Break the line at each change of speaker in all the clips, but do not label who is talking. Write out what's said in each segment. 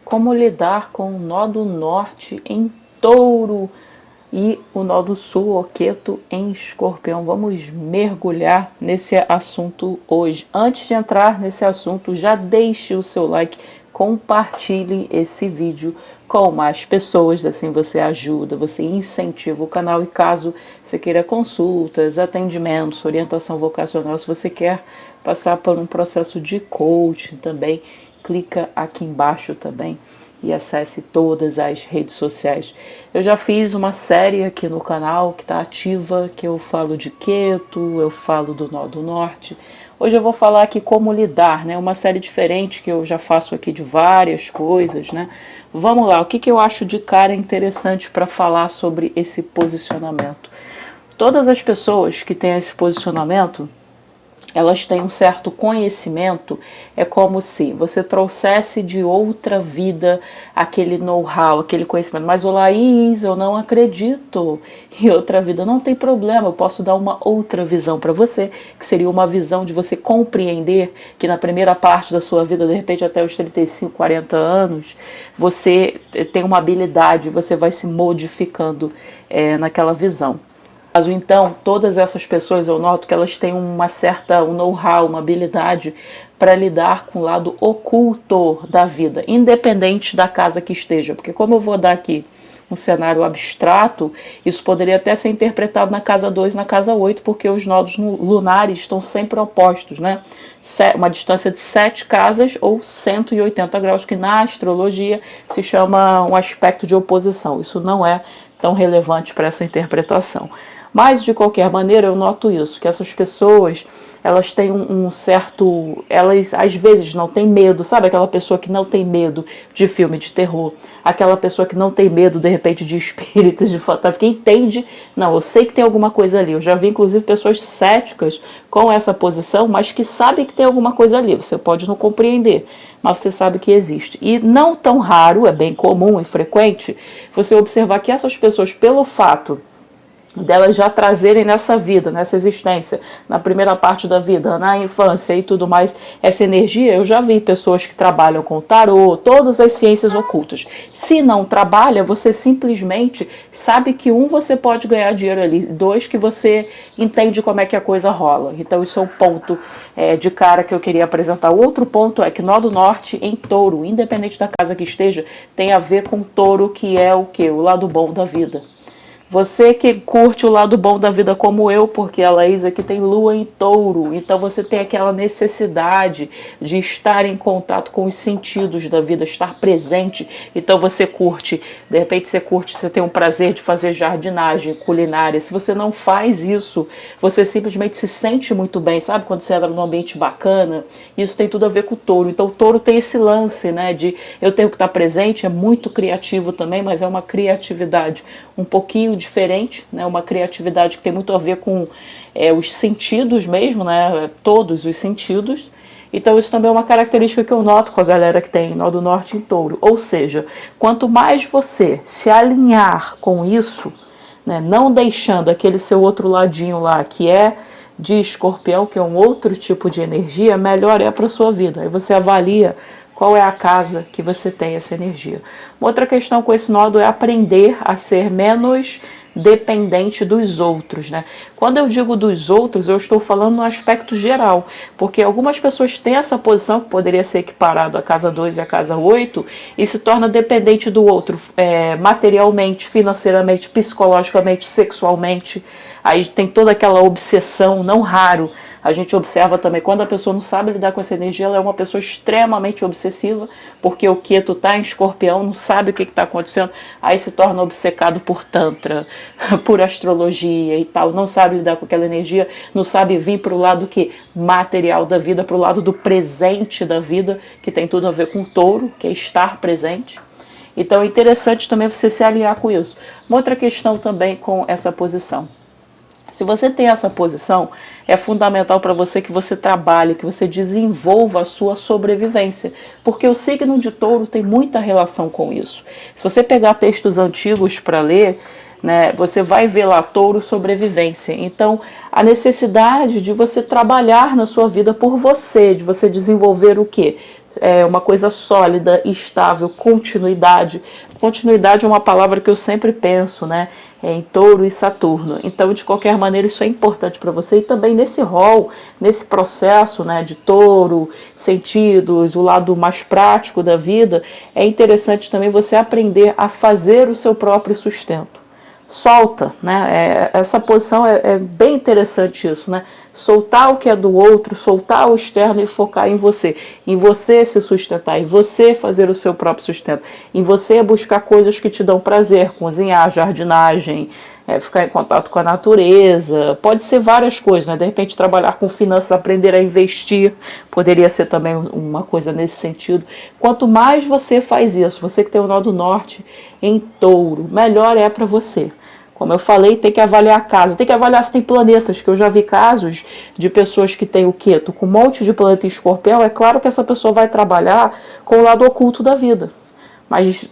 como lidar com o nó do norte em Touro e o nó do sul, o Ketu, em Escorpião. Vamos mergulhar nesse assunto hoje. Antes de entrar nesse assunto, já deixe o seu like, compartilhe esse vídeo com mais pessoas, assim você ajuda, você incentiva o canal. E caso você queira consultas, atendimentos, orientação vocacional, se você quer passar por um processo de coaching também, clica aqui embaixo também e acesse todas as redes sociais. Eu já fiz uma série aqui no canal que está ativa, que eu falo de Ketu, eu falo do nó do norte. Hoje eu vou falar aqui como lidar, né? Uma série diferente que eu já faço aqui de várias coisas, né? Vamos lá, o que eu acho de cara interessante para falar sobre esse posicionamento? Todas as pessoas que têm esse posicionamento, elas têm um certo conhecimento, é como se você trouxesse de outra vida aquele know-how, aquele conhecimento. Mas, ô Laís, eu não acredito em outra vida. Não tem problema, eu posso dar uma outra visão para você, que seria uma visão de você compreender que na primeira parte da sua vida, de repente até os 35, 40 anos, você tem uma habilidade, você vai se modificando naquela visão. Então, todas essas pessoas, eu noto que elas têm um know-how, uma habilidade para lidar com o lado oculto da vida, independente da casa que esteja. Porque como eu vou dar aqui um cenário abstrato, isso poderia até ser interpretado na casa 2, na casa 8, porque os nodos lunares estão sempre opostos, né? Uma distância de 7 casas ou 180 graus, que na astrologia se chama um aspecto de oposição. Isso não é tão relevante para essa interpretação. Mas, de qualquer maneira, eu noto isso, que essas pessoas, elas têm um certo... Elas, às vezes, não têm medo, sabe? Aquela pessoa que não tem medo de filme de terror. Aquela pessoa que não tem medo, de repente, de espíritos, de fantasma. Que entende, não, eu sei que tem alguma coisa ali. Eu já vi, inclusive, pessoas céticas com essa posição, mas que sabem que tem alguma coisa ali. Você pode não compreender, mas você sabe que existe. E não tão raro, é bem comum e frequente, você observar que essas pessoas, pelo fato delas já trazerem nessa vida, nessa existência, na primeira parte da vida, na infância e tudo mais, essa energia, eu já vi pessoas que trabalham com tarô, todas as ciências ocultas. Se não trabalha, você simplesmente sabe que você pode ganhar dinheiro ali, 2 que você entende como é que a coisa rola. Então isso é um ponto de cara que eu queria apresentar. O outro ponto é que nó do norte em Touro, independente da casa que esteja, tem a ver com Touro, que é o quê? O lado bom da vida. Você que curte o lado bom da vida como eu, porque a Laís aqui tem lua em Touro, então você tem aquela necessidade de estar em contato com os sentidos da vida, estar presente. Então você curte, de repente você tem um prazer de fazer jardinagem, culinária. Se você não faz isso, você simplesmente se sente muito bem, sabe? Quando você entra num ambiente bacana, isso tem tudo a ver com o Touro. Então o Touro tem esse lance, né, de eu tenho que estar presente, é muito criativo também, mas é uma criatividade um pouquinho diferente, né? Uma criatividade que tem muito a ver com os sentidos mesmo, né? Todos os sentidos. Então isso também é uma característica que eu noto com a galera que tem nó do norte em Touro. Ou seja, quanto mais você se alinhar com isso, né? Não deixando aquele seu outro ladinho lá, que é de Escorpião, que é um outro tipo de energia, melhor é para a sua vida. Aí você avalia qual é a casa que você tem essa energia. Uma outra questão com esse nodo é aprender a ser menos dependente dos outros, né? Quando eu digo dos outros, eu estou falando no aspecto geral, porque algumas pessoas têm essa posição, que poderia ser equiparado à casa 2 e à casa 8, e se torna dependente do outro materialmente, financeiramente, psicologicamente, sexualmente. Aí tem toda aquela obsessão, não raro. A gente observa também, quando a pessoa não sabe lidar com essa energia, ela é uma pessoa extremamente obsessiva, porque o Ketu está em Escorpião, não sabe o que está acontecendo, aí se torna obcecado por Tantra, por astrologia e tal, não sabe lidar com aquela energia, não sabe vir para o lado material da vida, para o lado do presente da vida, que tem tudo a ver com Touro, que é estar presente. Então é interessante também você se alinhar com isso. Uma outra questão também com essa posição. Se você tem essa posição, é fundamental para você que você trabalhe, que você desenvolva a sua sobrevivência, porque o signo de Touro tem muita relação com isso. Se você pegar textos antigos para ler, né? Você vai ver lá touro sobrevivência. Então, a necessidade de você trabalhar na sua vida por você, de você desenvolver o quê? Uma coisa sólida, estável, continuidade. Continuidade é uma palavra que eu sempre penso, né? Em Touro e Saturno. Então, de qualquer maneira, isso é importante para você. E também nesse rol, nesse processo, né, de Touro, sentidos, o lado mais prático da vida, é interessante também você aprender a fazer o seu próprio sustento. Solta, né? Essa posição é bem interessante isso, né? Soltar o que é do outro, soltar o externo e focar em você se sustentar, em você fazer o seu próprio sustento, em você buscar coisas que te dão prazer, cozinhar, jardinagem, ficar em contato com a natureza, pode ser várias coisas, né? De repente trabalhar com finanças, aprender a investir, poderia ser também uma coisa nesse sentido. Quanto mais você faz isso, você que tem o nó do norte em Touro, melhor é para você. Como eu falei, tem que avaliar a casa, tem que avaliar se tem planetas, que eu já vi casos de pessoas que têm o Queto com um monte de planeta em Escorpião. É claro que essa pessoa vai trabalhar com o lado oculto da vida, mas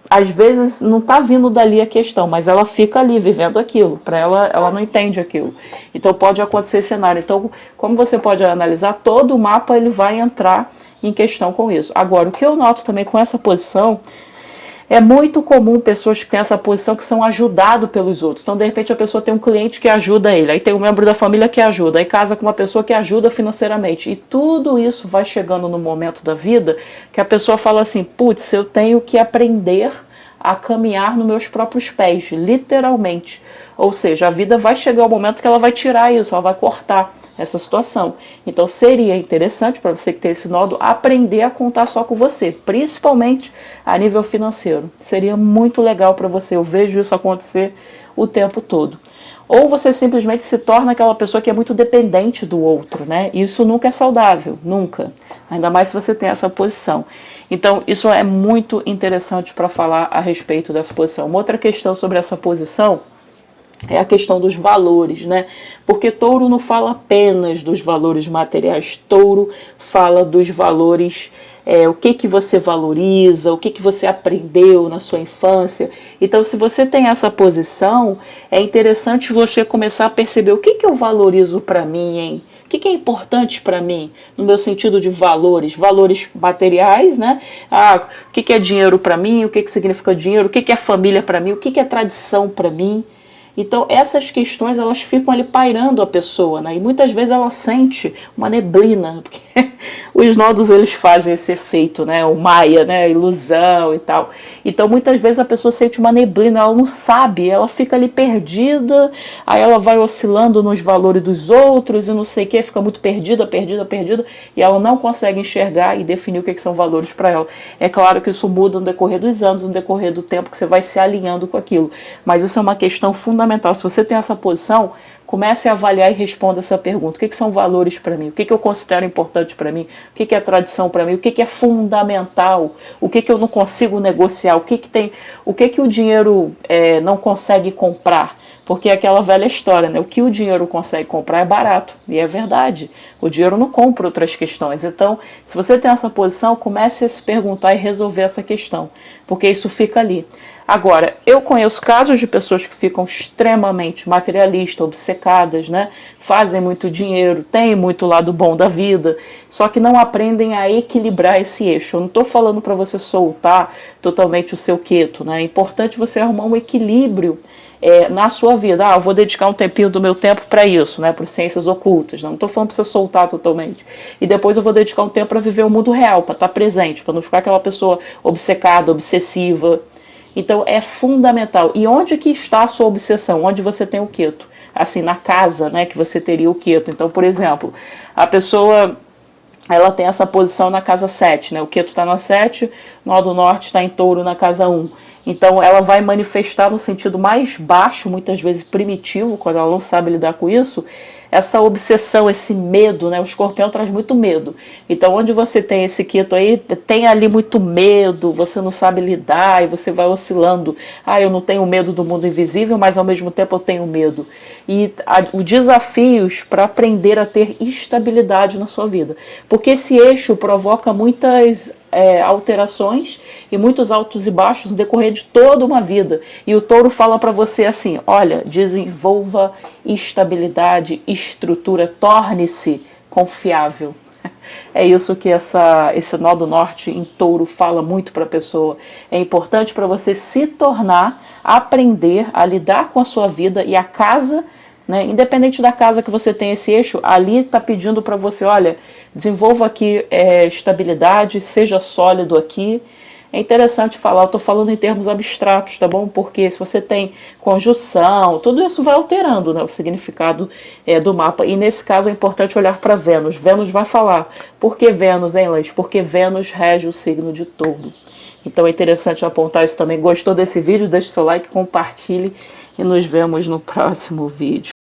às vezes não está vindo dali a questão, mas ela fica ali vivendo aquilo, para ela não entende aquilo. Então pode acontecer esse cenário. Então, como você pode analisar, todo o mapa ele vai entrar em questão com isso. Agora, o que eu noto também com essa posição, é muito comum pessoas que têm essa posição que são ajudados pelos outros. Então, de repente, a pessoa tem um cliente que ajuda ele, aí tem um membro da família que ajuda, aí casa com uma pessoa que ajuda financeiramente. E tudo isso vai chegando no momento da vida que a pessoa fala assim, putz, eu tenho que aprender a caminhar nos meus próprios pés, literalmente. Ou seja, a vida vai chegar ao momento que ela vai tirar isso, ela vai cortar essa situação. Então seria interessante para você que tem esse nódo aprender a contar só com você, principalmente a nível financeiro. Seria muito legal para você, eu vejo isso acontecer o tempo todo. Ou você simplesmente se torna aquela pessoa que é muito dependente do outro, né? Isso nunca é saudável, nunca. Ainda mais se você tem essa posição. Então, isso é muito interessante para falar a respeito dessa posição. Uma outra questão sobre essa posição é a questão dos valores, né? Porque Touro não fala apenas dos valores materiais, Touro fala dos valores, o que você valoriza, o que você aprendeu na sua infância. Então, se você tem essa posição, é interessante você começar a perceber o que eu valorizo para mim, hein? O que é importante para mim, no meu sentido de valores materiais, né? O que é dinheiro para mim, o que significa dinheiro, o que é família para mim, o que é tradição para mim. Então essas questões elas ficam ali pairando a pessoa, né? E muitas vezes ela sente uma neblina, porque os nodos eles fazem esse efeito, né? O Maia, né? A ilusão e tal. Então muitas vezes a pessoa sente uma neblina, ela não sabe, ela fica ali perdida, aí ela vai oscilando nos valores dos outros e não sei o que, fica muito perdida, e ela não consegue enxergar e definir o que são valores para ela. É claro que isso muda no decorrer dos anos, no decorrer do tempo que você vai se alinhando com aquilo, mas isso é uma questão fundamental. Se você tem essa posição, comece a avaliar e responda essa pergunta. O que são valores para mim? O que eu considero importante para mim? O que é tradição para mim? O que é fundamental? O que eu não consigo negociar? O que o dinheiro não consegue comprar? Porque é aquela velha história, né? O que o dinheiro consegue comprar é barato. E é verdade. O dinheiro não compra outras questões. Então, se você tem essa posição, comece a se perguntar e resolver essa questão. Porque isso fica ali. Agora, eu conheço casos de pessoas que ficam extremamente materialistas, obcecadas, né? Fazem muito dinheiro, têm muito lado bom da vida, só que não aprendem a equilibrar esse eixo. Eu não estou falando para você soltar totalmente o seu queto, né? É importante você arrumar um equilíbrio na sua vida. Eu vou dedicar um tempinho do meu tempo para isso, né? Para ciências ocultas. Não estou falando para você soltar totalmente. E depois eu vou dedicar um tempo para viver o mundo real, para estar presente, para não ficar aquela pessoa obcecada, obsessiva. Então é fundamental. E onde que está a sua obsessão? Onde você tem o queto? Assim, na casa, né, que você teria o queto. Então, por exemplo, a pessoa ela tem essa posição na casa 7, né? O queto está na 7, nó do norte está em Touro na casa 1. Então ela vai manifestar no sentido mais baixo, muitas vezes primitivo, quando ela não sabe lidar com isso, essa obsessão, esse medo, né? O escorpião traz muito medo. Então, onde você tem esse queto aí, tem ali muito medo, você não sabe lidar e você vai oscilando. Eu não tenho medo do mundo invisível, mas ao mesmo tempo eu tenho medo. E os desafios para aprender a ter estabilidade na sua vida. Porque esse eixo provoca muitas alterações e muitos altos e baixos no decorrer de toda uma vida. E o touro fala para você assim: olha, desenvolva estabilidade, estrutura, torne-se confiável. É isso que esse nó do norte em touro fala muito para a pessoa. É importante para você se tornar, aprender a lidar com a sua vida e a casa, né? Independente da casa que você tem esse eixo, ali está pedindo para você, olha, desenvolva aqui estabilidade, seja sólido aqui. É interessante falar, eu estou falando em termos abstratos, tá bom? Porque se você tem conjunção, tudo isso vai alterando, né, o significado do mapa. E nesse caso é importante olhar para Vênus. Vênus vai falar. Por que Vênus, hein, Leite? Porque Vênus rege o signo de Touro. Então é interessante apontar isso também. Gostou desse vídeo? Deixe seu like, compartilhe e nos vemos no próximo vídeo.